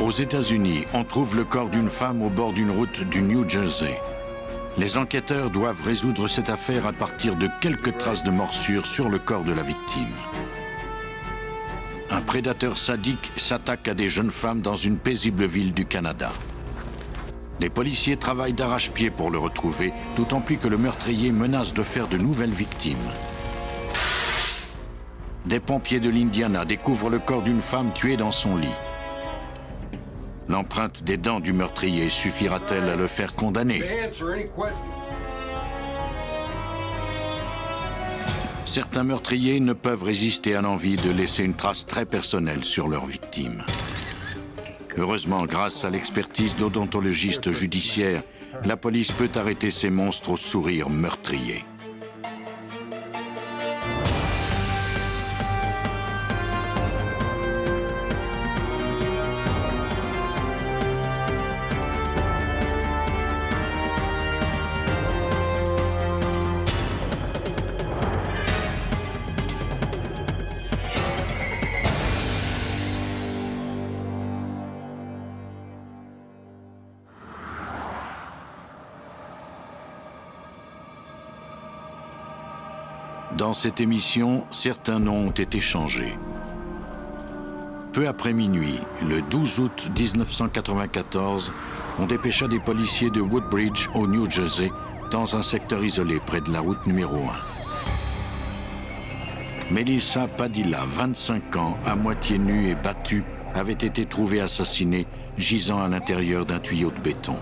Aux États-Unis, on trouve le corps d'une femme au bord d'une route du New Jersey. Les enquêteurs doivent résoudre cette affaire à partir de quelques traces de morsures sur le corps de la victime. Un prédateur sadique s'attaque à des jeunes femmes dans une paisible ville du Canada. Les policiers travaillent d'arrache-pied pour le retrouver, d'autant plus que le meurtrier menace de faire de nouvelles victimes. Des pompiers de l'Indiana découvrent le corps d'une femme tuée dans son lit. L'empreinte des dents du meurtrier suffira-t-elle à le faire condamner? Certains meurtriers ne peuvent résister à l'envie de laisser une trace très personnelle sur leur victime. Heureusement, grâce à l'expertise d'odontologiste judiciaire, la police peut arrêter ces monstres au sourire meurtrier. Dans cette émission, certains noms ont été changés. Peu après minuit, le 12 août 1994, on dépêcha des policiers de Woodbridge au New Jersey, dans un secteur isolé près de la route numéro 1. Melissa Padilla, 25 ans, à moitié nue et battue, avait été trouvée assassinée, gisant à l'intérieur d'un tuyau de béton.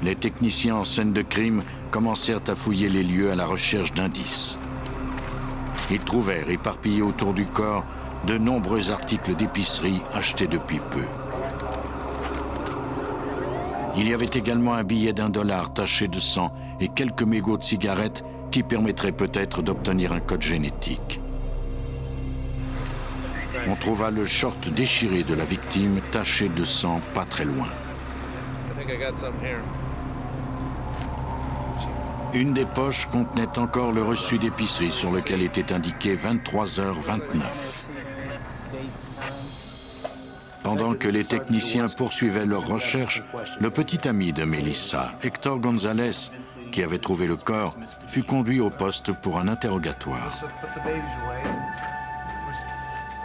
Les techniciens en scène de crime commencèrent à fouiller les lieux à la recherche d'indices. Ils trouvèrent éparpillés autour du corps de nombreux articles d'épicerie achetés depuis peu. Il y avait également un billet d'$1 taché de sang et quelques mégots de cigarettes qui permettraient peut-être d'obtenir un code génétique. On trouva le short déchiré de la victime taché de sang pas très loin. Une des poches contenait encore le reçu d'épicerie sur lequel était indiqué 23h29. Pendant que les techniciens poursuivaient leurs recherches, le petit ami de Melissa, Hector Gonzalez, qui avait trouvé le corps, fut conduit au poste pour un interrogatoire.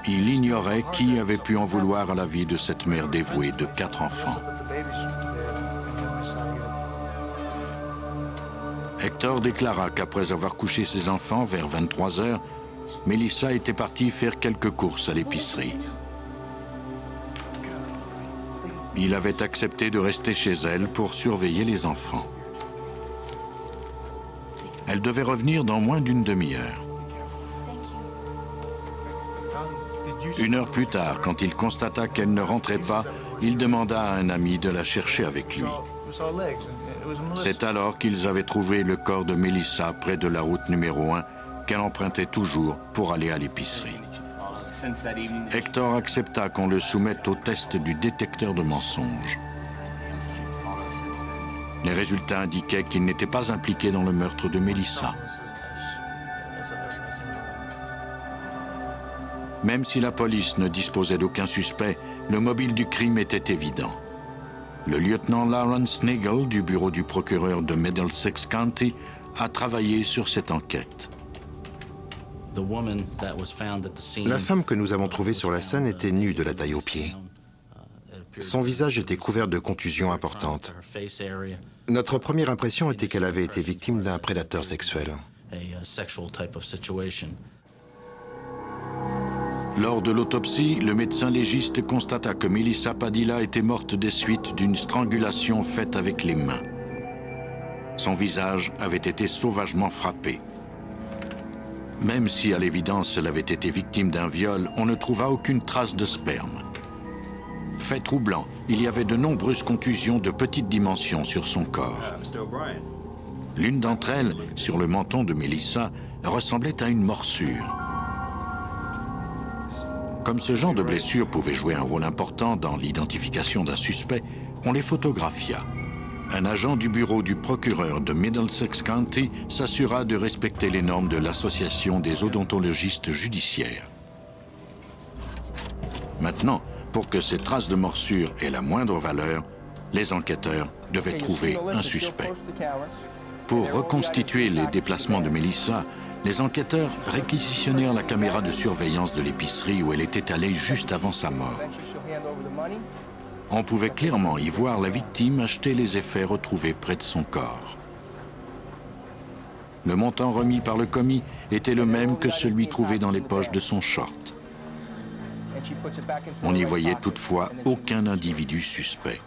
Il ignorait qui avait pu en vouloir à la vie de cette mère dévouée de 4 enfants. Hector déclara qu'après avoir couché ses enfants vers 23h, Melissa était partie faire quelques courses à l'épicerie. Il avait accepté de rester chez elle pour surveiller les enfants. Elle devait revenir dans moins d'une demi-heure. 1 heure plus tard, quand il constata qu'elle ne rentrait pas, il demanda à un ami de la chercher avec lui. C'est alors qu'ils avaient trouvé le corps de Melissa près de la route numéro 1 qu'elle empruntait toujours pour aller à l'épicerie. Hector accepta qu'on le soumette au test du détecteur de mensonges. Les résultats indiquaient qu'il n'était pas impliqué dans le meurtre de Melissa. Même si la police ne disposait d'aucun suspect, le mobile du crime était évident. Le lieutenant Lawrence Nagel du bureau du procureur de Middlesex County a travaillé sur cette enquête. La femme que nous avons trouvée sur la scène était nue de la taille aux pieds. Son visage était couvert de contusions importantes. Notre première impression était qu'elle avait été victime d'un prédateur sexuel. Lors de l'autopsie, le médecin légiste constata que Melissa Padilla était morte des suites d'une strangulation faite avec les mains. Son visage avait été sauvagement frappé. Même si, à l'évidence, elle avait été victime d'un viol, on ne trouva aucune trace de sperme. Fait troublant, il y avait de nombreuses contusions de petite dimension sur son corps. L'une d'entre elles, sur le menton de Melissa, ressemblait à une morsure. Comme ce genre de blessure pouvait jouer un rôle important dans l'identification d'un suspect, on les photographia. Un agent du bureau du procureur de Middlesex County s'assura de respecter les normes de l'Association des odontologistes judiciaires. Maintenant, Pour que ces traces de morsure aient la moindre valeur, les enquêteurs devaient trouver un suspect. Pour reconstituer les déplacements de Melissa, les enquêteurs réquisitionnèrent la caméra de surveillance de l'épicerie où elle était allée juste avant sa mort. On pouvait clairement y voir la victime acheter les effets retrouvés près de son corps. Le montant remis par le commis était le même que celui trouvé dans les poches de son short. On n'y voyait toutefois aucun individu suspect.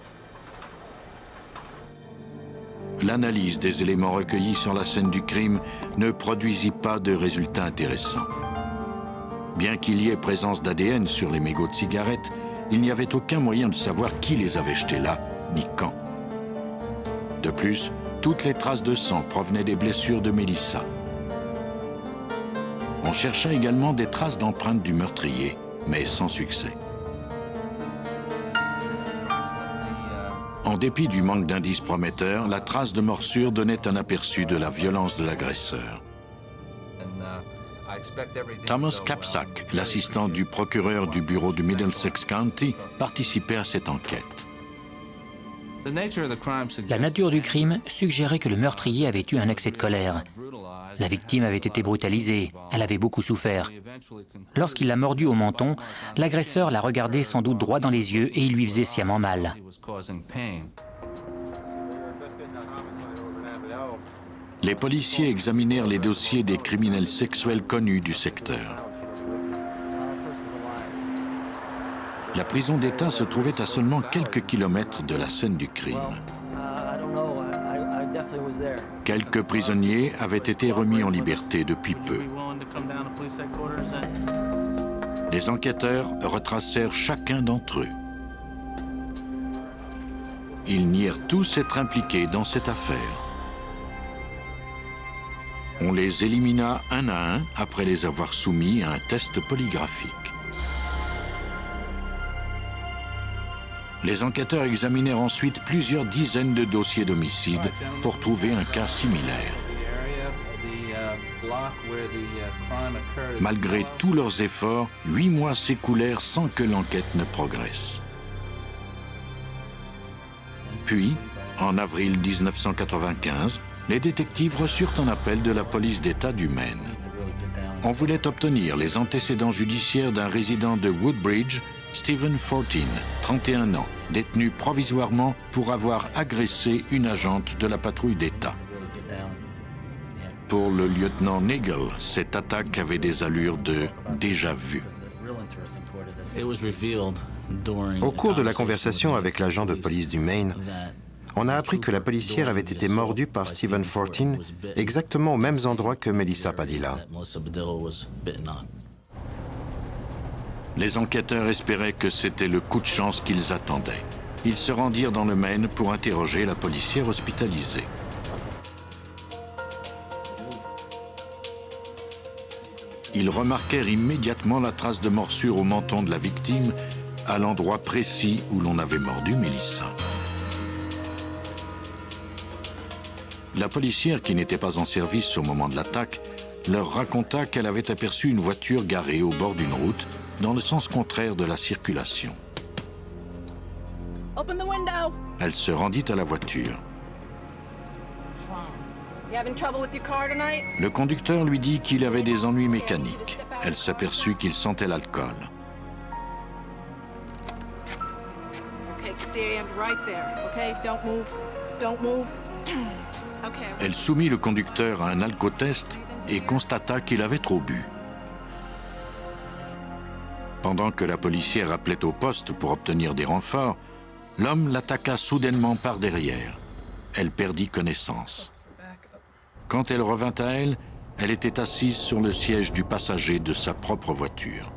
L'analyse des éléments recueillis sur la scène du crime ne produisit pas de résultats intéressants. Bien qu'il y ait présence d'ADN sur les mégots de cigarettes, il n'y avait aucun moyen de savoir qui les avait jetés là, ni quand. De plus, toutes les traces de sang provenaient des blessures de Melissa. On chercha également des traces d'empreintes du meurtrier, mais sans succès. En dépit du manque d'indices prometteurs, la trace de morsure donnait un aperçu de la violence de l'agresseur. Thomas Capsack, l'assistant du procureur du bureau du Middlesex County, participait à cette enquête. La nature du crime suggérait que le meurtrier avait eu un accès de colère. La victime avait été brutalisée, elle avait beaucoup souffert. Lorsqu'il l'a mordue au menton, l'agresseur la regardait sans doute droit dans les yeux et il lui faisait sciemment mal. Les policiers examinèrent les dossiers des criminels sexuels connus du secteur. La prison d'État se trouvait à seulement quelques kilomètres de la scène du crime. Quelques prisonniers avaient été remis en liberté depuis peu. Les enquêteurs retracèrent chacun d'entre eux. Ils nièrent tous être impliqués dans cette affaire. On les élimina un à un après les avoir soumis à un test polygraphique. Les enquêteurs examinèrent ensuite plusieurs dizaines de dossiers d'homicide pour trouver un cas similaire. Malgré tous leurs efforts, 8 mois s'écoulèrent sans que l'enquête ne progresse. Puis, en avril 1995, les détectives reçurent un appel de la police d'État du Maine. On voulait obtenir les antécédents judiciaires d'un résident de Woodbridge, Stephen Fortin, 31 ans, détenu provisoirement pour avoir agressé une agente de la patrouille d'État. Pour le lieutenant Nagel, cette attaque avait des allures de déjà-vu. Au cours de la conversation avec l'agent de police du Maine, on a appris que la policière avait été mordue par Stephen Fortin exactement aux mêmes endroits que Melissa Padilla. Les enquêteurs espéraient que c'était le coup de chance qu'ils attendaient. Ils se rendirent dans le Maine pour interroger la policière hospitalisée. Ils remarquèrent immédiatement la trace de morsure au menton de la victime à l'endroit précis où l'on avait mordu Melissa. La policière, qui n'était pas en service au moment de l'attaque, leur raconta qu'elle avait aperçu une voiture garée au bord d'une route dans le sens contraire de la circulation. Elle se rendit à la voiture. Le conducteur lui dit qu'il avait des ennuis mécaniques. Elle s'aperçut qu'il sentait l'alcool. Elle soumit le conducteur à un alcotest et constata qu'il avait trop bu. Pendant que la policière appelait au poste pour obtenir des renforts, l'homme l'attaqua soudainement par derrière. Elle perdit connaissance. Quand elle revint à elle, elle était assise sur le siège du passager de sa propre voiture.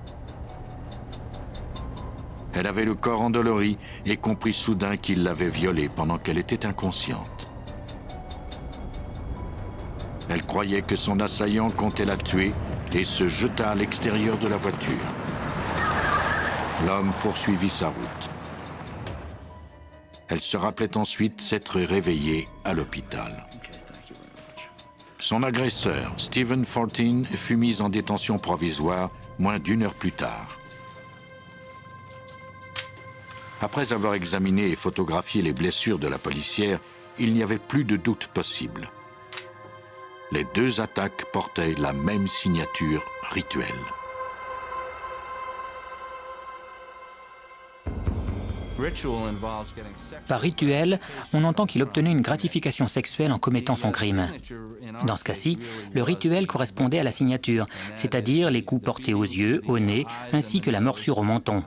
Elle avait le corps endolori et comprit soudain qu'il l'avait violée pendant qu'elle était inconsciente. Elle croyait que son assaillant comptait la tuer et se jeta à l'extérieur de la voiture. L'homme poursuivit sa route. Elle se rappelait ensuite s'être réveillée à l'hôpital. Son agresseur, Stephen Fortin, fut mis en détention provisoire moins d'1 heure plus tard. Après avoir examiné et photographié les blessures de la policière, il n'y avait plus de doute possible. Les deux attaques portaient la même signature rituelle. Par rituel, on entend qu'il obtenait une gratification sexuelle en commettant son crime. Dans ce cas-ci, le rituel correspondait à la signature, c'est-à-dire les coups portés aux yeux, au nez, ainsi que la morsure au menton.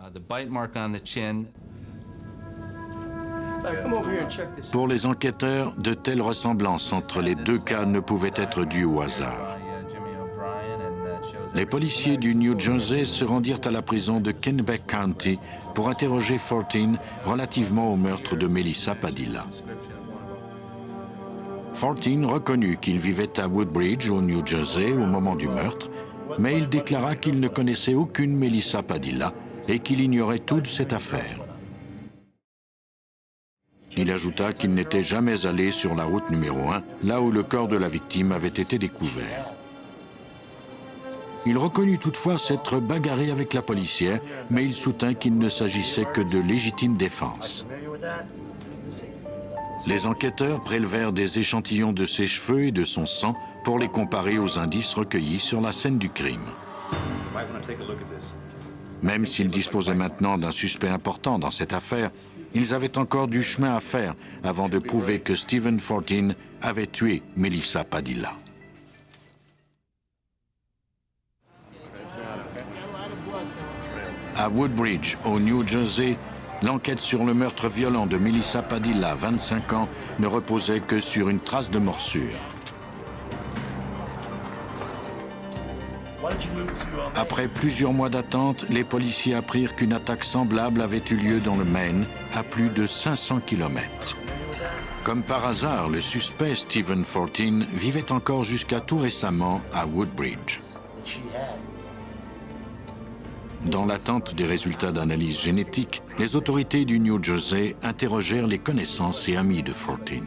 Pour les enquêteurs, de telles ressemblances entre les deux cas ne pouvaient être dues au hasard. Les policiers du New Jersey se rendirent à la prison de Kennebec County pour interroger Fortin relativement au meurtre de Melissa Padilla. Fortin reconnut qu'il vivait à Woodbridge, au New Jersey, au moment du meurtre, mais il déclara qu'il ne connaissait aucune Melissa Padilla et qu'il ignorait toute cette affaire. Il ajouta qu'il n'était jamais allé sur la route numéro 1, là où le corps de la victime avait été découvert. Il reconnut toutefois s'être bagarré avec la policière, mais il soutint qu'il ne s'agissait que de légitime défense. Les enquêteurs prélevèrent des échantillons de ses cheveux et de son sang pour les comparer aux indices recueillis sur la scène du crime. Même s'ils disposaient maintenant d'un suspect important dans cette affaire, ils avaient encore du chemin à faire avant de prouver que Stephen Fortin avait tué Melissa Padilla. À Woodbridge, au New Jersey, l'enquête sur le meurtre violent de Melissa Padilla, 25 ans, ne reposait que sur une trace de morsure. Après plusieurs mois d'attente, les policiers apprirent qu'une attaque semblable avait eu lieu dans le Maine, à plus de 500 km. Comme par hasard, le suspect Stephen Fortin vivait encore jusqu'à tout récemment à Woodbridge. Dans l'attente des résultats d'analyse génétique, les autorités du New Jersey interrogèrent les connaissances et amis de Fortin.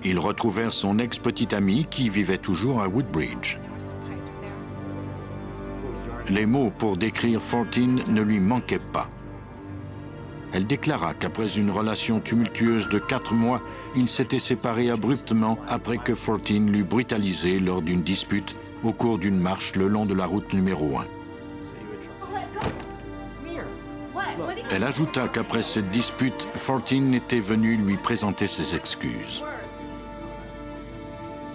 Ils retrouvèrent son ex-petite amie qui vivait toujours à Woodbridge. Les mots pour décrire Fortin ne lui manquaient pas. Elle déclara qu'après une relation tumultueuse de 4 mois, ils s'étaient séparés abruptement après que Fortin l'eut brutalisé lors d'une dispute au cours d'une marche le long de la route numéro 1. Elle ajouta qu'après cette dispute, Fortin était venu lui présenter ses excuses.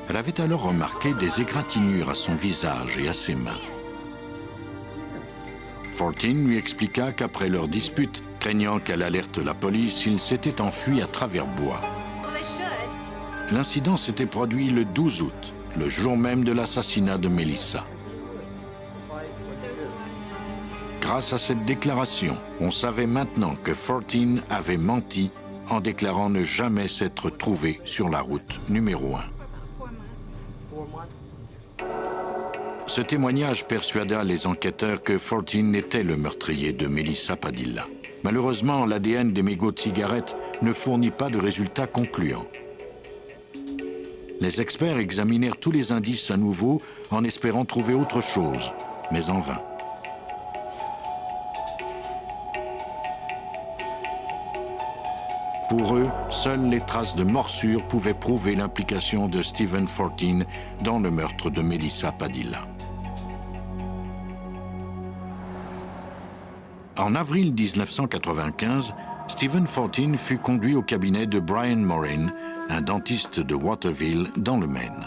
Elle avait alors remarqué des égratignures à son visage et à ses mains. Fortin lui expliqua qu'après leur dispute, craignant qu'elle alerte la police, il s'était enfui à travers bois. L'incident s'était produit le 12 août, le jour même de l'assassinat de Melissa. Grâce à cette déclaration, on savait maintenant que Fortin avait menti en déclarant ne jamais s'être trouvé sur la route numéro 1. Ce témoignage persuada les enquêteurs que Fortin était le meurtrier de Melissa Padilla. Malheureusement, l'ADN des mégots de cigarettes ne fournit pas de résultats concluants. Les experts examinèrent tous les indices à nouveau en espérant trouver autre chose, mais en vain. Pour eux, seules les traces de morsures pouvaient prouver l'implication de Stephen Fortin dans le meurtre de Melissa Padilla. En avril 1995, Stephen Fortin fut conduit au cabinet de Brian Morin, un dentiste de Waterville, dans le Maine.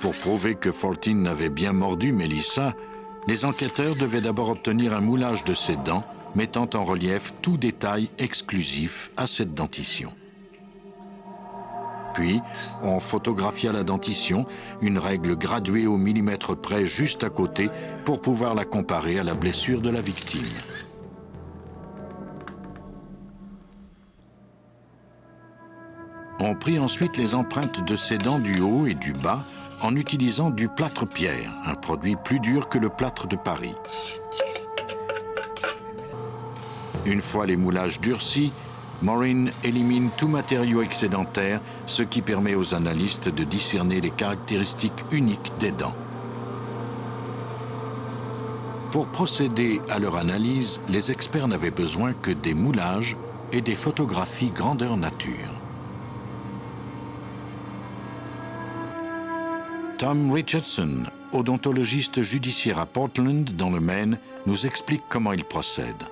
Pour prouver que Fortin avait bien mordu Melissa, les enquêteurs devaient d'abord obtenir un moulage de ses dents, mettant en relief tout détail exclusif à cette dentition. Puis, on photographia la dentition, une règle graduée au millimètre près juste à côté, pour pouvoir la comparer à la blessure de la victime. On prit ensuite les empreintes de ses dents du haut et du bas en utilisant du plâtre-pierre, un produit plus dur que le plâtre de Paris. Une fois les moulages durcis, Morin élimine tout matériau excédentaire, ce qui permet aux analystes de discerner les caractéristiques uniques des dents. Pour procéder à leur analyse, les experts n'avaient besoin que des moulages et des photographies grandeur nature. Tom Richardson, odontologiste judiciaire à Portland, dans le Maine, nous explique comment il procède.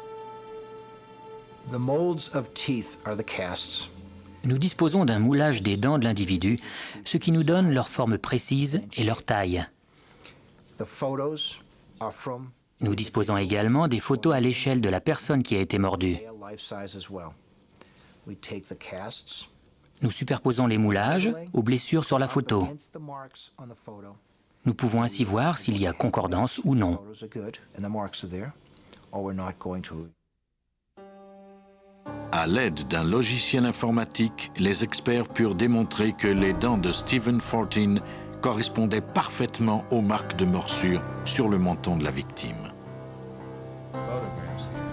Nous disposons d'un moulage des dents de l'individu, ce qui nous donne leur forme précise et leur taille. Nous disposons également des photos à l'échelle de la personne qui a été mordue. Nous superposons les moulages aux blessures sur la photo. Nous pouvons ainsi voir s'il y a concordance ou non. À l'aide d'un logiciel informatique, les experts purent démontrer que les dents de Stephen Fortin correspondaient parfaitement aux marques de morsure sur le menton de la victime.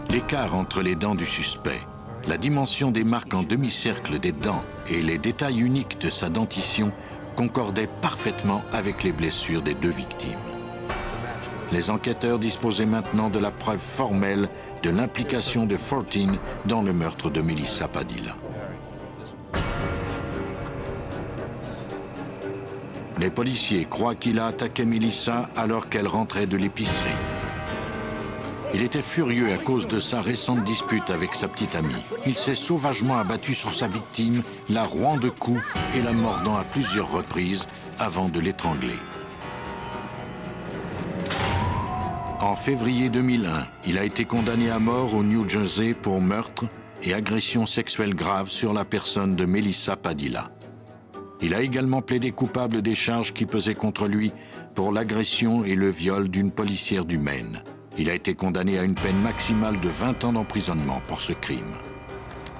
L'écart entre les dents du suspect, la dimension des marques en demi-cercle des dents et les détails uniques de sa dentition concordaient parfaitement avec les blessures des deux victimes. Les enquêteurs disposaient maintenant de la preuve formelle de l'implication de Fortin dans le meurtre de Melissa Padilla. Les policiers croient qu'il a attaqué Melissa alors qu'elle rentrait de l'épicerie. Il était furieux à cause de sa récente dispute avec sa petite amie. Il s'est sauvagement abattu sur sa victime, la rouant de coups et la mordant à plusieurs reprises avant de l'étrangler. En février 2001, il a été condamné à mort au New Jersey pour meurtre et agression sexuelle grave sur la personne de Melissa Padilla. Il a également plaidé coupable des charges qui pesaient contre lui pour l'agression et le viol d'une policière du Maine. Il a été condamné à une peine maximale de 20 ans d'emprisonnement pour ce crime.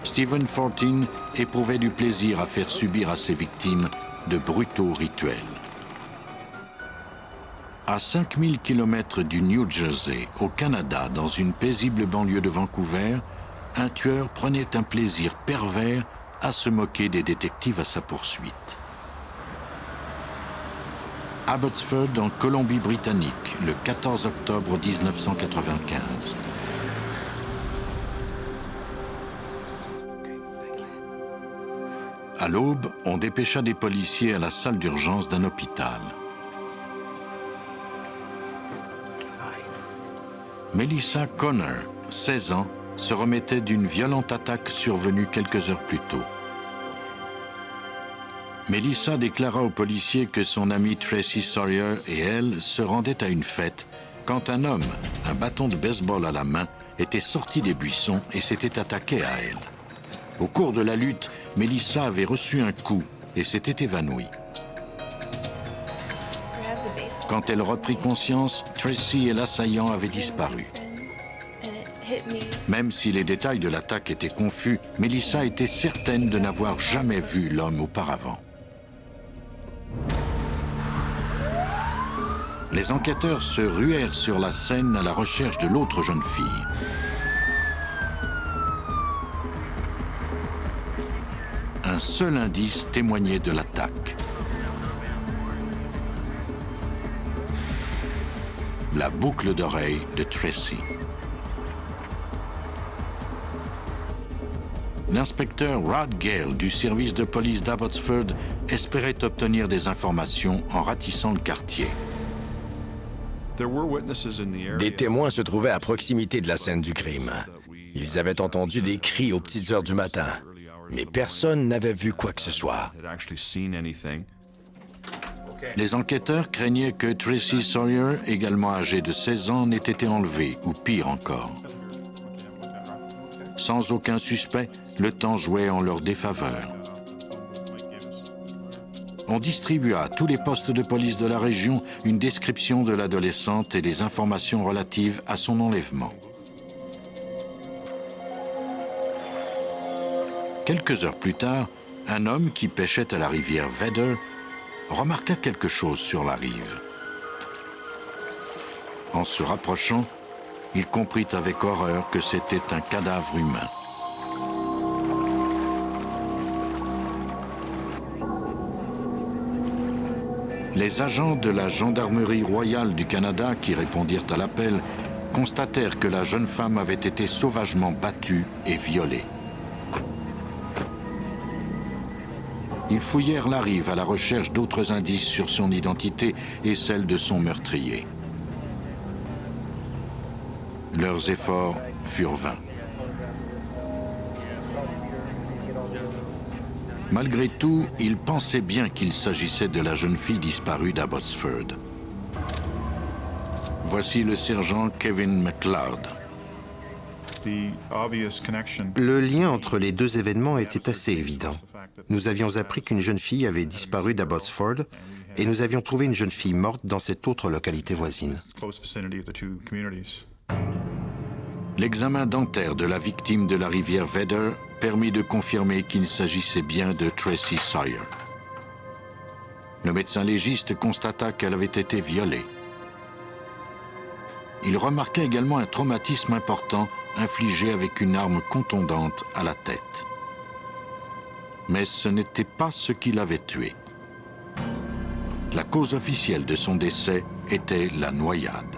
Stephen Fortin éprouvait du plaisir à faire subir à ses victimes de brutaux rituels. À 5000 km du New Jersey, au Canada, dans une paisible banlieue de Vancouver, un tueur prenait un plaisir pervers à se moquer des détectives à sa poursuite. Abbotsford, en Colombie-Britannique, le 14 octobre 1995. À l'aube, on dépêcha des policiers à la salle d'urgence d'un hôpital. Melissa Connor, 16 ans, se remettait d'une violente attaque survenue quelques heures plus tôt. Melissa déclara aux policiers que son amie Tracy Sawyer et elle se rendaient à une fête quand un homme, un bâton de baseball à la main, était sorti des buissons et s'était attaqué à elle. Au cours de la lutte, Melissa avait reçu un coup et s'était évanouie. Quand elle reprit conscience, Tracy et l'assaillant avaient disparu. Même si les détails de l'attaque étaient confus, Melissa était certaine de n'avoir jamais vu l'homme auparavant. Les enquêteurs se ruèrent sur la scène à la recherche de l'autre jeune fille. Un seul indice témoignait de l'attaque. La boucle d'oreille de Tracy. L'inspecteur Rod Gale du service de police d'Abbotsford espérait obtenir des informations en ratissant le quartier. Des témoins se trouvaient à proximité de la scène du crime. Ils avaient entendu des cris aux petites heures du matin, mais personne n'avait vu quoi que ce soit. Les enquêteurs craignaient que Tracy Sawyer, également âgée de 16 ans, n'ait été enlevée, ou pire encore. Sans aucun suspect, le temps jouait en leur défaveur. On distribua à tous les postes de police de la région une description de l'adolescente et des informations relatives à son enlèvement. Quelques heures plus tard, un homme qui pêchait à la rivière Vedder remarqua quelque chose sur la rive. En se rapprochant, il comprit avec horreur que c'était un cadavre humain. Les agents de la Gendarmerie royale du Canada qui répondirent à l'appel constatèrent que la jeune femme avait été sauvagement battue et violée. Ils fouillèrent la rive à la recherche d'autres indices sur son identité et celle de son meurtrier. Leurs efforts furent vains. Malgré tout, ils pensaient bien qu'il s'agissait de la jeune fille disparue d'Abbotsford. Voici le sergent Kevin McLeod. Le lien entre les deux événements était assez évident. Nous avions appris qu'une jeune fille avait disparu d'Abbotsford et nous avions trouvé une jeune fille morte dans cette autre localité voisine. L'examen dentaire de la victime de la rivière Vedder permit de confirmer qu'il s'agissait bien de Tracy Sawyer. Le médecin légiste constata qu'elle avait été violée. Il remarqua également un traumatisme important infligé avec une arme contondante à la tête. Mais ce n'était pas ce qui l'avait tué. La cause officielle de son décès était la noyade.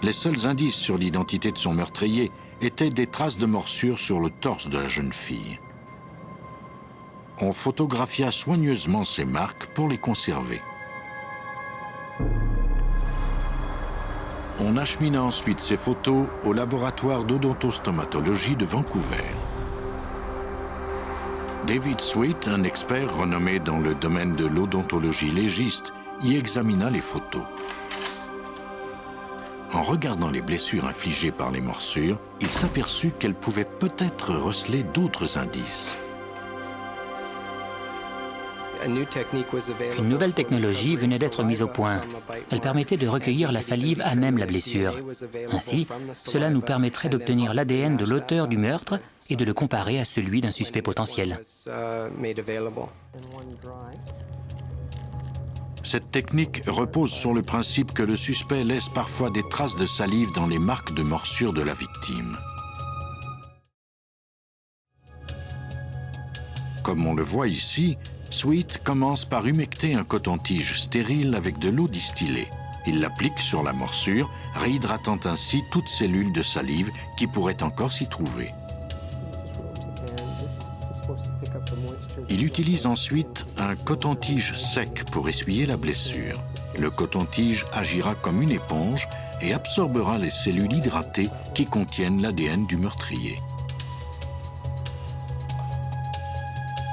Les seuls indices sur l'identité de son meurtrier étaient des traces de morsure sur le torse de la jeune fille. On photographia soigneusement ces marques pour les conserver. On achemina ensuite ces photos au laboratoire d'odontostomatologie de Vancouver. David Sweet, un expert renommé dans le domaine de l'odontologie légiste, y examina les photos. En regardant les blessures infligées par les morsures, il s'aperçut qu'elles pouvaient peut-être receler d'autres indices. Une nouvelle technologie venait d'être mise au point. Elle permettait de recueillir la salive à même la blessure. Ainsi, cela nous permettrait d'obtenir l'ADN de l'auteur du meurtre et de le comparer à celui d'un suspect potentiel. Cette technique repose sur le principe que le suspect laisse parfois des traces de salive dans les marques de morsure de la victime. Comme on le voit ici, Sweet commence par humecter un coton-tige stérile avec de l'eau distillée. Il l'applique sur la morsure, réhydratant ainsi toute cellule de salive qui pourrait encore s'y trouver. Il utilise ensuite un coton-tige sec pour essuyer la blessure. Le coton-tige agira comme une éponge et absorbera les cellules hydratées qui contiennent l'ADN du meurtrier.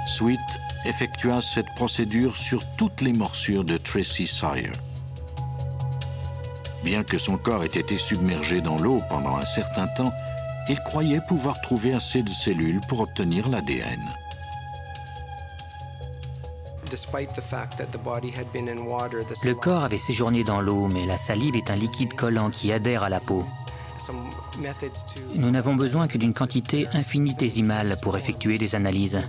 Sweet effectua cette procédure sur toutes les morsures de Tracy Sawyer. Bien que son corps ait été submergé dans l'eau pendant un certain temps, il croyait pouvoir trouver assez de cellules pour obtenir l'ADN. Le corps avait séjourné dans l'eau, mais la salive est un liquide collant qui adhère à la peau. Nous n'avons besoin que d'une quantité infinitésimale pour effectuer des analyses.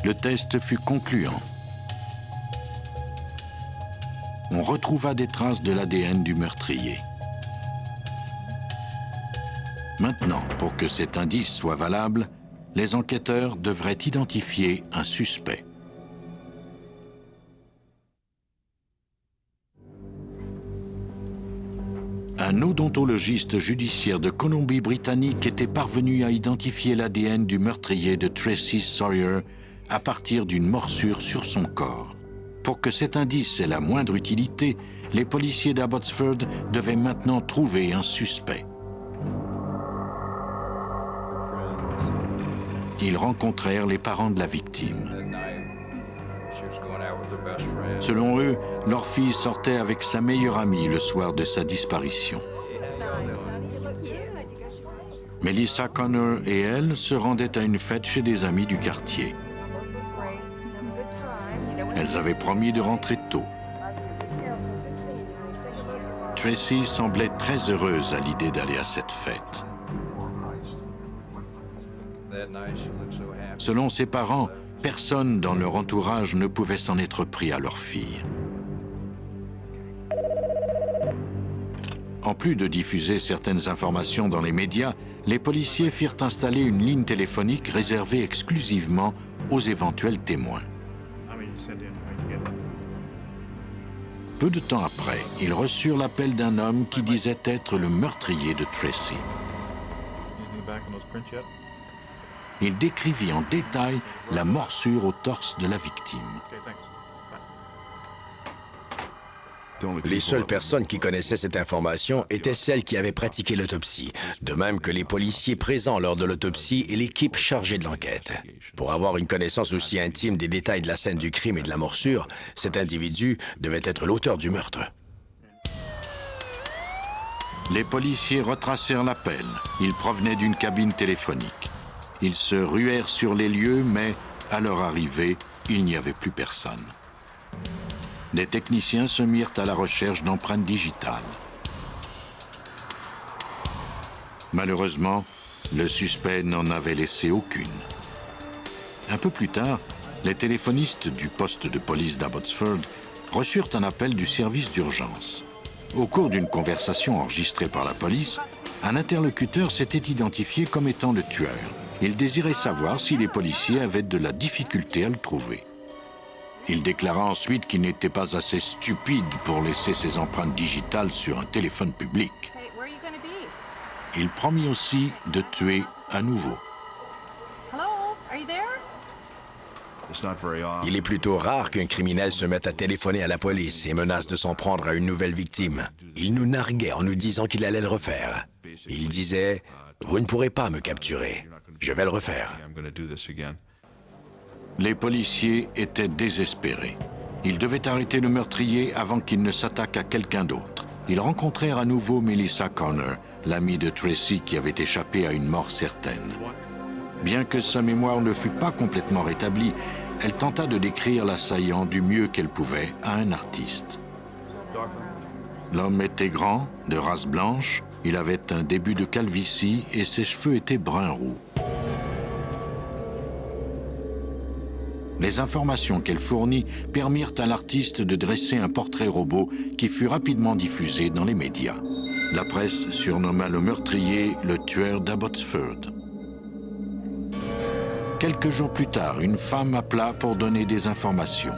Le test fut concluant. On retrouva des traces de l'ADN du meurtrier. Maintenant, pour que cet indice soit valable, les enquêteurs devraient identifier un suspect. Un odontologiste judiciaire de Colombie-Britannique était parvenu à identifier l'ADN du meurtrier de Tracy Sawyer à partir d'une morsure sur son corps. Pour que cet indice ait la moindre utilité, les policiers d'Abbotsford devaient maintenant trouver un suspect. Ils rencontrèrent les parents de la victime. Selon eux, leur fille sortait avec sa meilleure amie le soir de sa disparition. Melissa Connor et elle se rendaient à une fête chez des amis du quartier. Elles avaient promis de rentrer tôt. Tracy semblait très heureuse à l'idée d'aller à cette fête. Selon ses parents, personne dans leur entourage ne pouvait s'en être pris à leur fille. En plus de diffuser certaines informations dans les médias, les policiers firent installer une ligne téléphonique réservée exclusivement aux éventuels témoins. Peu de temps après, ils reçurent l'appel d'un homme qui disait être le meurtrier de Tracy. Il décrivit en détail la morsure au torse de la victime. Les seules personnes qui connaissaient cette information étaient celles qui avaient pratiqué l'autopsie, de même que les policiers présents lors de l'autopsie et l'équipe chargée de l'enquête. Pour avoir une connaissance aussi intime des détails de la scène du crime et de la morsure, cet individu devait être l'auteur du meurtre. Les policiers retracèrent l'appel. Il provenait d'une cabine téléphonique. Ils se ruèrent sur les lieux, mais à leur arrivée, il n'y avait plus personne. Des techniciens se mirent à la recherche d'empreintes digitales. Malheureusement, le suspect n'en avait laissé aucune. Un peu plus tard, les téléphonistes du poste de police d'Abbotsford reçurent un appel du service d'urgence. Au cours d'une conversation enregistrée par la police, un interlocuteur s'était identifié comme étant le tueur. Il désirait savoir si les policiers avaient de la difficulté à le trouver. Il déclara ensuite qu'il n'était pas assez stupide pour laisser ses empreintes digitales sur un téléphone public. Il promit aussi de tuer à nouveau. Il est plutôt rare qu'un criminel se mette à téléphoner à la police et menace de s'en prendre à une nouvelle victime. Il nous narguait en nous disant qu'il allait le refaire. Il disait « Vous ne pourrez pas me capturer. Je vais le refaire. » Les policiers étaient désespérés. Ils devaient arrêter le meurtrier avant qu'il ne s'attaque à quelqu'un d'autre. Ils rencontrèrent à nouveau Melissa Connor, l'amie de Tracy qui avait échappé à une mort certaine. Bien que sa mémoire ne fût pas complètement rétablie, elle tenta de décrire l'assaillant du mieux qu'elle pouvait à un artiste. L'homme était grand, de race blanche, il avait un début de calvitie et ses cheveux étaient brun-roux. Les informations qu'elle fournit permirent à l'artiste de dresser un portrait robot qui fut rapidement diffusé dans les médias. La presse surnomma le meurtrier le tueur d'Abbotsford. Quelques jours plus tard, une femme appela pour donner des informations.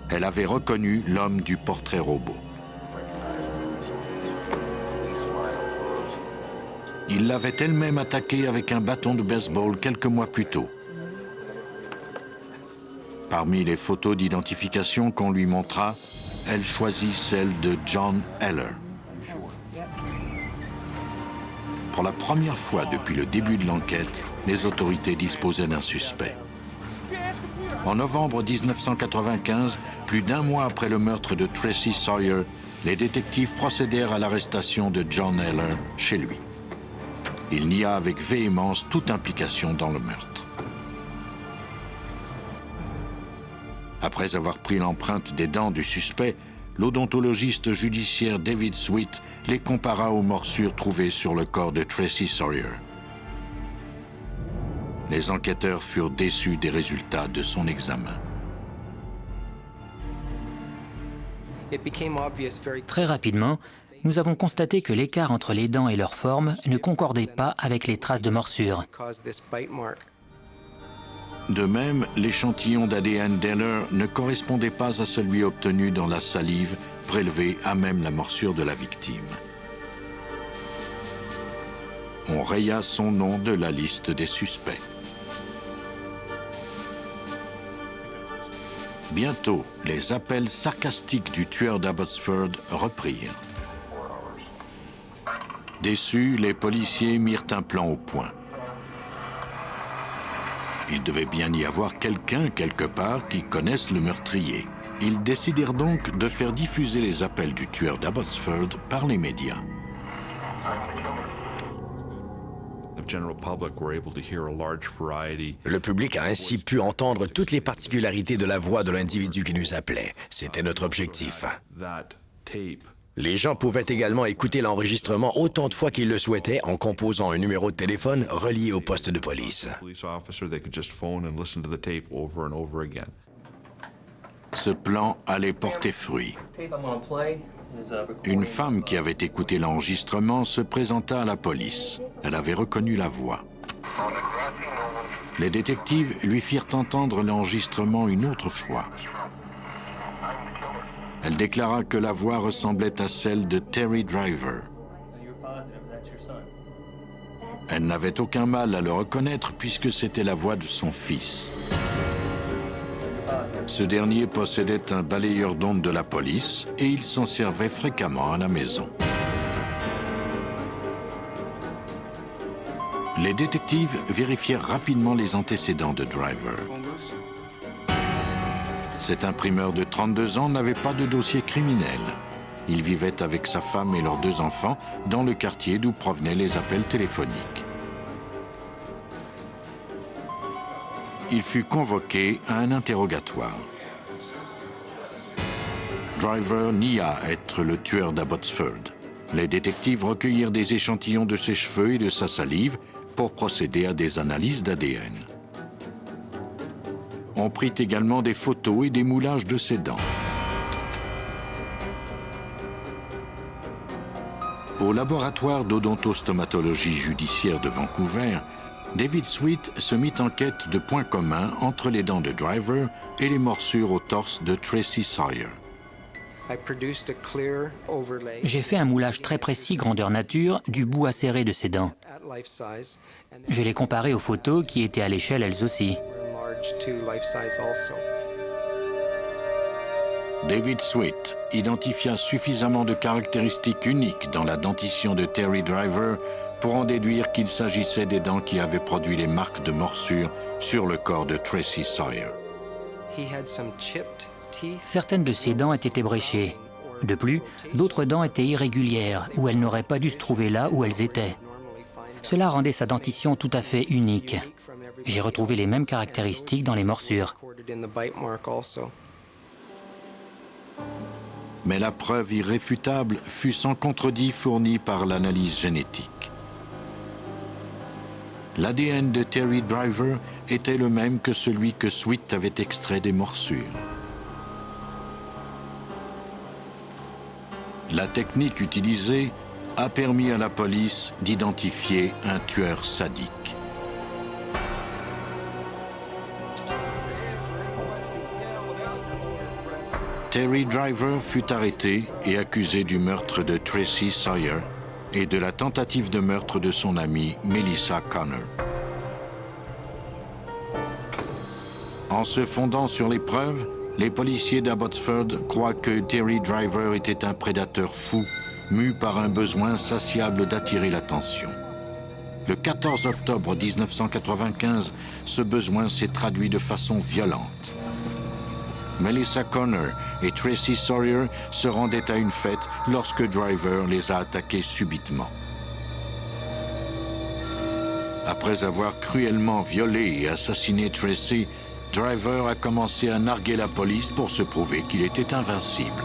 Elle avait reconnu l'homme du portrait robot. Il l'avait elle-même attaqué avec un bâton de baseball quelques mois plus tôt. Parmi les photos d'identification qu'on lui montra, elle choisit celle de John Heller. Pour la première fois depuis le début de l'enquête, les autorités disposaient d'un suspect. En novembre 1995, plus d'un mois après le meurtre de Tracy Sawyer, les détectives procédèrent à l'arrestation de John Heller chez lui. Il nia avec véhémence toute implication dans le meurtre. Après avoir pris l'empreinte des dents du suspect, l'odontologiste judiciaire David Sweet les compara aux morsures trouvées sur le corps de Tracy Sawyer. Les enquêteurs furent déçus des résultats de son examen. Très rapidement, nous avons constaté que l'écart entre les dents et leur forme ne concordait pas avec les traces de morsure. De même, l'échantillon d'ADN d'Heller ne correspondait pas à celui obtenu dans la salive prélevée à même la morsure de la victime. On raya son nom de la liste des suspects. Bientôt, les appels sarcastiques du tueur d'Abbotsford reprirent. Déçus, les policiers mirent un plan au point. Il devait bien y avoir quelqu'un quelque part qui connaisse le meurtrier. Ils décidèrent donc de faire diffuser les appels du tueur d'Abbotsford par les médias. Le public a ainsi pu entendre toutes les particularités de la voix de l'individu qui nous appelait. C'était notre objectif. Les gens pouvaient également écouter l'enregistrement autant de fois qu'ils le souhaitaient en composant un numéro de téléphone relié au poste de police. Ce plan allait porter fruit. Une femme qui avait écouté l'enregistrement se présenta à la police. Elle avait reconnu la voix. Les détectives lui firent entendre l'enregistrement une autre fois. Elle déclara que la voix ressemblait à celle de Terry Driver. Elle n'avait aucun mal à le reconnaître puisque c'était la voix de son fils. Ce dernier possédait un balayeur d'ondes de la police et il s'en servait fréquemment à la maison. Les détectives vérifièrent rapidement les antécédents de Driver. Cet imprimeur de 32 ans n'avait pas de dossier criminel. Il vivait avec sa femme et leurs 2 enfants dans le quartier d'où provenaient les appels téléphoniques. Il fut convoqué à un interrogatoire. Driver nia être le tueur d'Abbotsford. Les détectives recueillirent des échantillons de ses cheveux et de sa salive pour procéder à des analyses d'ADN. On prit également des photos et des moulages de ses dents. Au laboratoire d'odontostomatologie judiciaire de Vancouver, David Sweet se mit en quête de points communs entre les dents de Driver et les morsures au torse de Tracy Sawyer. J'ai fait un moulage très précis grandeur nature du bout acéré de ses dents. Je l'ai comparé aux photos qui étaient à l'échelle elles aussi. David Sweet identifia suffisamment de caractéristiques uniques dans la dentition de Terry Driver pour en déduire qu'il s'agissait des dents qui avaient produit les marques de morsure sur le corps de Tracy Sawyer. Certaines de ses dents étaient ébréchées. De plus, d'autres dents étaient irrégulières, ou elles n'auraient pas dû se trouver là où elles étaient. Cela rendait sa dentition tout à fait unique. J'ai retrouvé les mêmes caractéristiques dans les morsures. Mais la preuve irréfutable fut sans contredit fournie par l'analyse génétique. L'ADN de Terry Driver était le même que celui que Sweet avait extrait des morsures. La technique utilisée a permis à la police d'identifier un tueur sadique. Terry Driver fut arrêté et accusé du meurtre de Tracy Sawyer et de la tentative de meurtre de son amie Melissa Connor. En se fondant sur les preuves, les policiers d'Abbotsford croient que Terry Driver était un prédateur fou, mu par un besoin insatiable d'attirer l'attention. Le 14 octobre 1995, ce besoin s'est traduit de façon violente. Melissa Connor et Tracy Sawyer se rendaient à une fête lorsque Driver les a attaqués subitement. Après avoir cruellement violé et assassiné Tracy, Driver a commencé à narguer la police pour se prouver qu'il était invincible.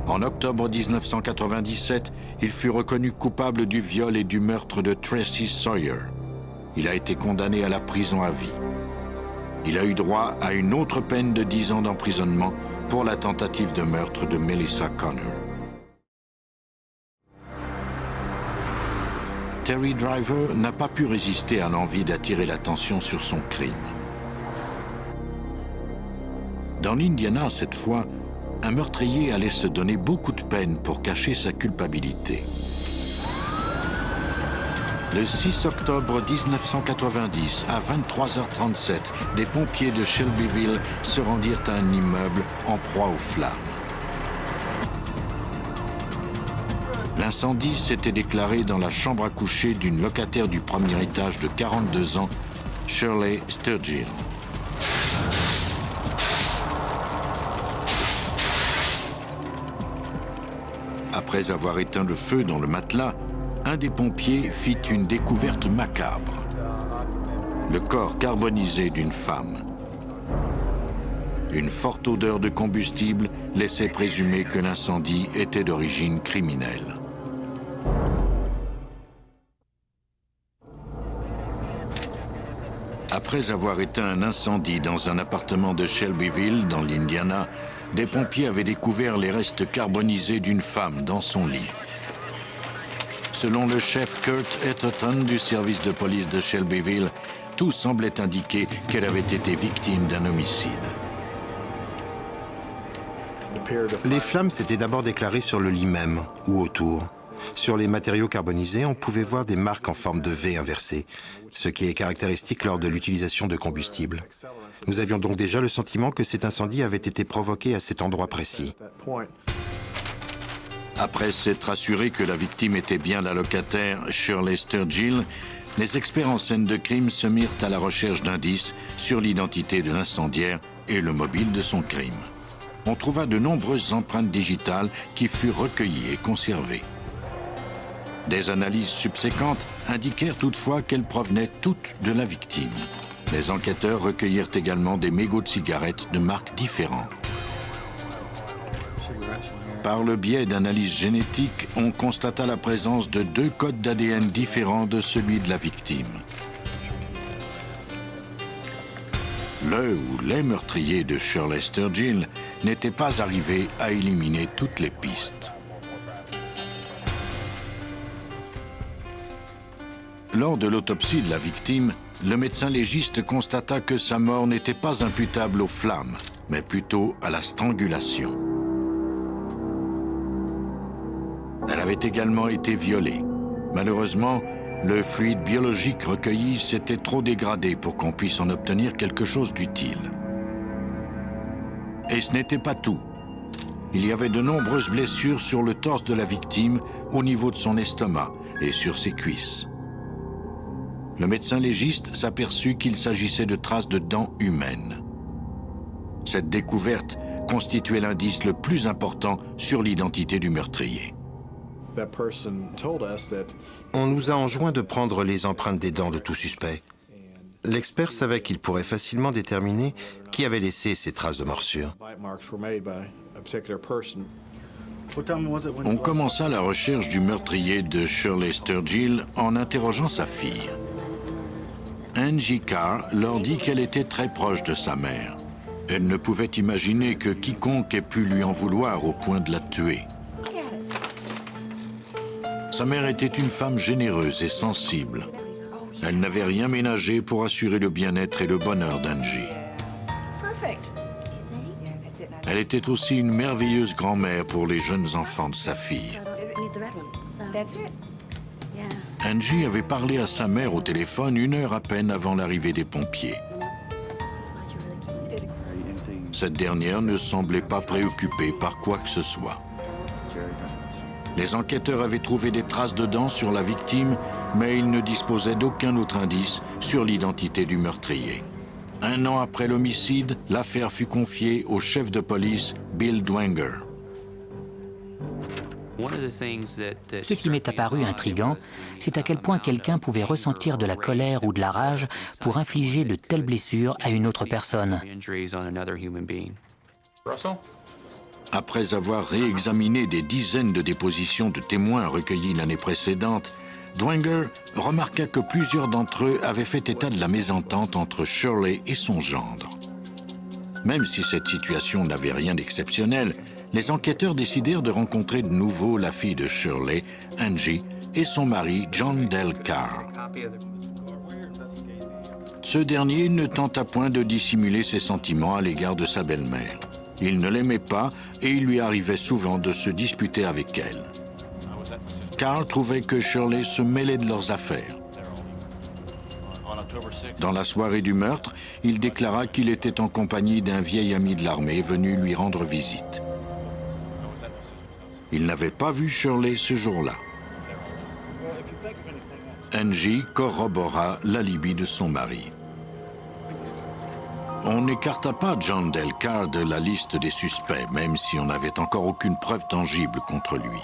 En octobre 1997, il fut reconnu coupable du viol et du meurtre de Tracy Sawyer. Il a été condamné à la prison à vie. Il a eu droit à une autre peine de 10 ans d'emprisonnement pour la tentative de meurtre de Melissa Connor. Terry Driver n'a pas pu résister à l'envie d'attirer l'attention sur son crime. Dans l'Indiana, cette fois, un meurtrier allait se donner beaucoup de peine pour cacher sa culpabilité. Le 6 octobre 1990, à 23h37, des pompiers de Shelbyville se rendirent à un immeuble en proie aux flammes. L'incendie s'était déclaré dans la chambre à coucher d'une locataire du premier étage de 42 ans, Shirley Sturgill. Après avoir éteint le feu dans le matelas, un des pompiers fit une découverte macabre. Le corps carbonisé d'une femme. Une forte odeur de combustible laissait présumer que l'incendie était d'origine criminelle. Après avoir éteint un incendie dans un appartement de Shelbyville, dans l'Indiana, des pompiers avaient découvert les restes carbonisés d'une femme dans son lit. Selon le chef Kurt Etterton du service de police de Shelbyville, tout semblait indiquer qu'elle avait été victime d'un homicide. Les flammes s'étaient d'abord déclarées sur le lit même ou autour. Sur les matériaux carbonisés, on pouvait voir des marques en forme de V inversée, ce qui est caractéristique lors de l'utilisation de combustible. Nous avions donc déjà le sentiment que cet incendie avait été provoqué à cet endroit précis. Après s'être assuré que la victime était bien la locataire Shirley Sturgill, les experts en scène de crime se mirent à la recherche d'indices sur l'identité de l'incendiaire et le mobile de son crime. On trouva de nombreuses empreintes digitales qui furent recueillies et conservées. Des analyses subséquentes indiquèrent toutefois qu'elles provenaient toutes de la victime. Les enquêteurs recueillirent également des mégots de cigarettes de marques différentes. Par le biais d'analyses génétiques, on constata la présence de 2 codes d'ADN différents de celui de la victime. Le ou les meurtriers de Shirley Sturgill n'étaient pas arrivés à éliminer toutes les pistes. Lors de l'autopsie de la victime, le médecin légiste constata que sa mort n'était pas imputable aux flammes, mais plutôt à la strangulation. Elle avait également été violée. Malheureusement, le fluide biologique recueilli s'était trop dégradé pour qu'on puisse en obtenir quelque chose d'utile. Et ce n'était pas tout. Il y avait de nombreuses blessures sur le torse de la victime, au niveau de son estomac et sur ses cuisses. Le médecin légiste s'aperçut qu'il s'agissait de traces de dents humaines. Cette découverte constituait l'indice le plus important sur l'identité du meurtrier. On nous a enjoint de prendre les empreintes des dents de tout suspect. L'expert savait qu'il pourrait facilement déterminer qui avait laissé ces traces de morsure. On commença la recherche du meurtrier de Shirley Sturgill en interrogeant sa fille. Angie Carr leur dit qu'elle était très proche de sa mère. Elle ne pouvait imaginer que quiconque ait pu lui en vouloir au point de la tuer. Sa mère était une femme généreuse et sensible. Elle n'avait rien ménagé pour assurer le bien-être et le bonheur d'Angie. Elle était aussi une merveilleuse grand-mère pour les jeunes enfants de sa fille. Angie avait parlé à sa mère au téléphone 1 heure à peine avant l'arrivée des pompiers. Cette dernière ne semblait pas préoccupée par quoi que ce soit. Les enquêteurs avaient trouvé des traces de dents sur la victime, mais ils ne disposaient d'aucun autre indice sur l'identité du meurtrier. 1 an après l'homicide, l'affaire fut confiée au chef de police Bill Dwenger. Ce qui m'est apparu intriguant, c'est à quel point quelqu'un pouvait ressentir de la colère ou de la rage pour infliger de telles blessures à une autre personne. Après avoir réexaminé des dizaines de dépositions de témoins recueillies l'année précédente, Dwenger remarqua que plusieurs d'entre eux avaient fait état de la mésentente entre Shirley et son gendre. Même si cette situation n'avait rien d'exceptionnel, les enquêteurs décidèrent de rencontrer de nouveau la fille de Shirley, Angie, et son mari, John Del Carr. Ce dernier ne tenta point de dissimuler ses sentiments à l'égard de sa belle-mère. Il ne l'aimait pas et il lui arrivait souvent de se disputer avec elle. Carl trouvait que Shirley se mêlait de leurs affaires. Dans la soirée du meurtre, il déclara qu'il était en compagnie d'un vieil ami de l'armée venu lui rendre visite. Il n'avait pas vu Shirley ce jour-là. Angie corrobora l'alibi de son mari. On n'écarta pas John Del Carr de la liste des suspects, même si on n'avait encore aucune preuve tangible contre lui.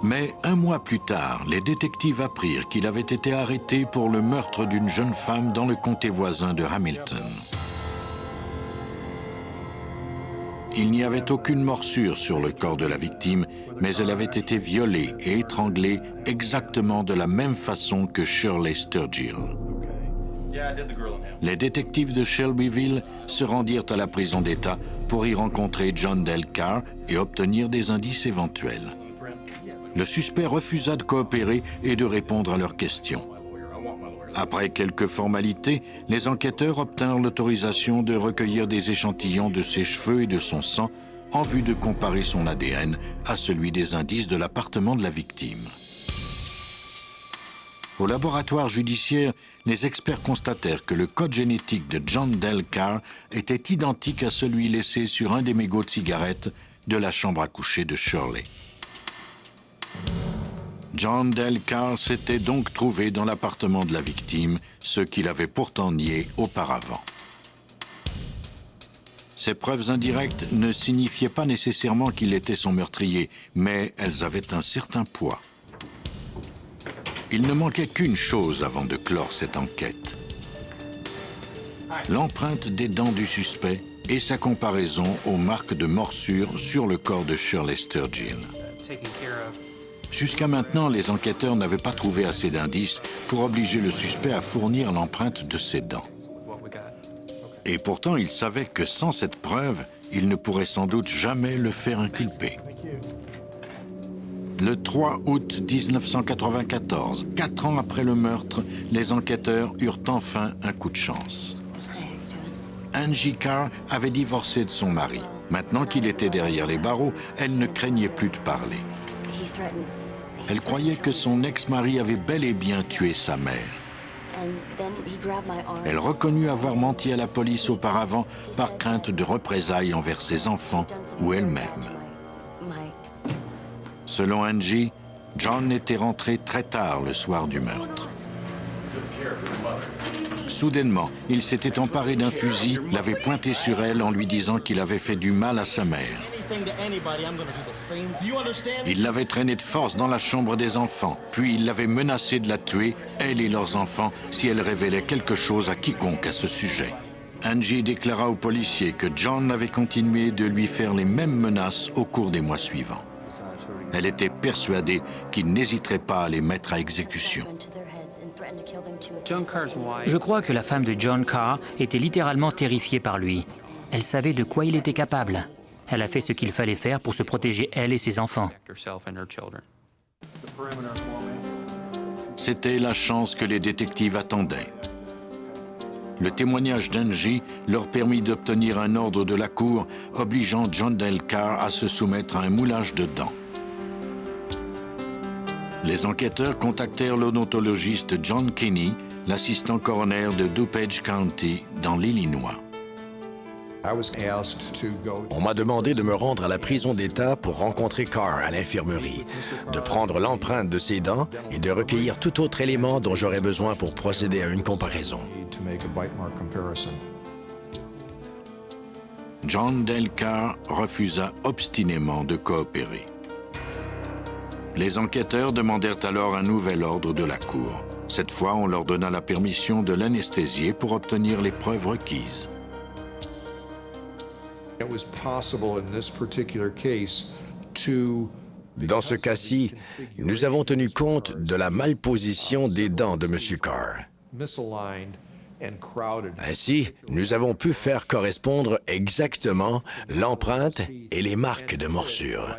Mais 1 mois plus tard, les détectives apprirent qu'il avait été arrêté pour le meurtre d'une jeune femme dans le comté voisin de Hamilton. Il n'y avait aucune morsure sur le corps de la victime, mais elle avait été violée et étranglée exactement de la même façon que Shirley Sturgill. Les détectives de Shelbyville se rendirent à la prison d'État pour y rencontrer John Del Carr et obtenir des indices éventuels. Le suspect refusa de coopérer et de répondre à leurs questions. Après quelques formalités, les enquêteurs obtinrent l'autorisation de recueillir des échantillons de ses cheveux et de son sang en vue de comparer son ADN à celui des indices de l'appartement de la victime. Au laboratoire judiciaire, les experts constatèrent que le code génétique de John Del Carr était identique à celui laissé sur un des mégots de cigarettes de la chambre à coucher de Shirley. John Del Carr s'était donc trouvé dans l'appartement de la victime, ce qu'il avait pourtant nié auparavant. Ces preuves indirectes ne signifiaient pas nécessairement qu'il était son meurtrier, mais elles avaient un certain poids. Il ne manquait qu'une chose avant de clore cette enquête. L'empreinte des dents du suspect et sa comparaison aux marques de morsure sur le corps de Shirley Sturgill. Jusqu'à maintenant, les enquêteurs n'avaient pas trouvé assez d'indices pour obliger le suspect à fournir l'empreinte de ses dents. Et pourtant, ils savaient que sans cette preuve, ils ne pourraient sans doute jamais le faire inculper. Le 3 août 1994, 4 ans après le meurtre, les enquêteurs eurent enfin un coup de chance. Angie Carr avait divorcé de son mari. Maintenant qu'il était derrière les barreaux, elle ne craignait plus de parler. Elle croyait que son ex-mari avait bel et bien tué sa mère. Elle reconnut avoir menti à la police auparavant par crainte de représailles envers ses enfants ou elle-même. Selon Angie, John était rentré très tard le soir du meurtre. Soudainement, il s'était emparé d'un fusil, l'avait pointé sur elle en lui disant qu'il avait fait du mal à sa mère. Il l'avait traînée de force dans la chambre des enfants, puis il l'avait menacée de la tuer, elle et leurs enfants, si elle révélait quelque chose à quiconque à ce sujet. Angie déclara aux policiers que John avait continué de lui faire les mêmes menaces au cours des mois suivants. Elle était persuadée qu'il n'hésiterait pas à les mettre à exécution. Je crois que la femme de John Carr était littéralement terrifiée par lui. Elle savait de quoi il était capable. Elle a fait ce qu'il fallait faire pour se protéger elle et ses enfants. C'était la chance que les détectives attendaient. Le témoignage d'Angie leur permit d'obtenir un ordre de la cour obligeant John Del Carr à se soumettre à un moulage de dents. Les enquêteurs contactèrent l'odontologiste John Kinney, l'assistant coroner de DuPage County, dans l'Illinois. On m'a demandé de me rendre à la prison d'État pour rencontrer Carr à l'infirmerie, de prendre l'empreinte de ses dents et de recueillir tout autre élément dont j'aurais besoin pour procéder à une comparaison. John Del Carr refusa obstinément de coopérer. Les enquêteurs demandèrent alors un nouvel ordre de la cour. Cette fois, on leur donna la permission de l'anesthésier pour obtenir les preuves requises. Dans ce cas-ci, nous avons tenu compte de la malposition des dents de M. Carr. Ainsi, nous avons pu faire correspondre exactement l'empreinte et les marques de morsure.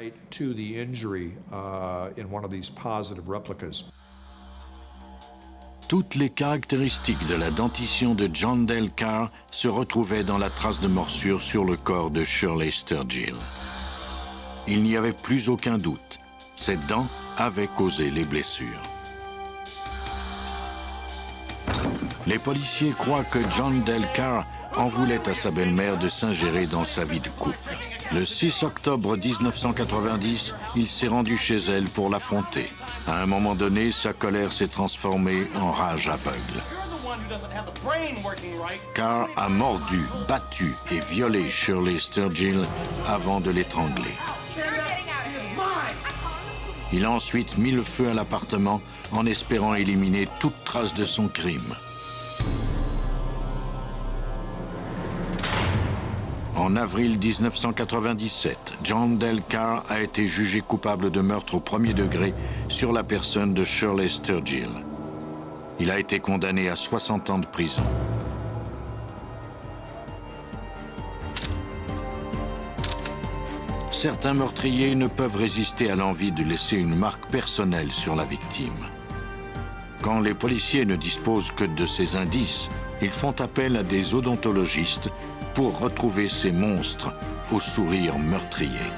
Toutes les caractéristiques de la dentition de John Del Carr se retrouvaient dans la trace de morsure sur le corps de Shirley Sturgill. Il n'y avait plus aucun doute. Ces dents avaient causé les blessures. Les policiers croient que John Del Carr en voulait à sa belle-mère de s'ingérer dans sa vie de couple. Le 6 octobre 1990, il s'est rendu chez elle pour l'affronter. À un moment donné, sa colère s'est transformée en rage aveugle. Carr a mordu, battu et violé Shirley Sturgill avant de l'étrangler. Il a ensuite mis le feu à l'appartement en espérant éliminer toute trace de son crime. En avril 1997, John Del Carr a été jugé coupable de meurtre au premier degré sur la personne de Shirley Sturgill. Il a été condamné à 60 ans de prison. Certains meurtriers ne peuvent résister à l'envie de laisser une marque personnelle sur la victime. Quand les policiers ne disposent que de ces indices, ils font appel à des odontologistes pour retrouver ces monstres au sourire meurtrier.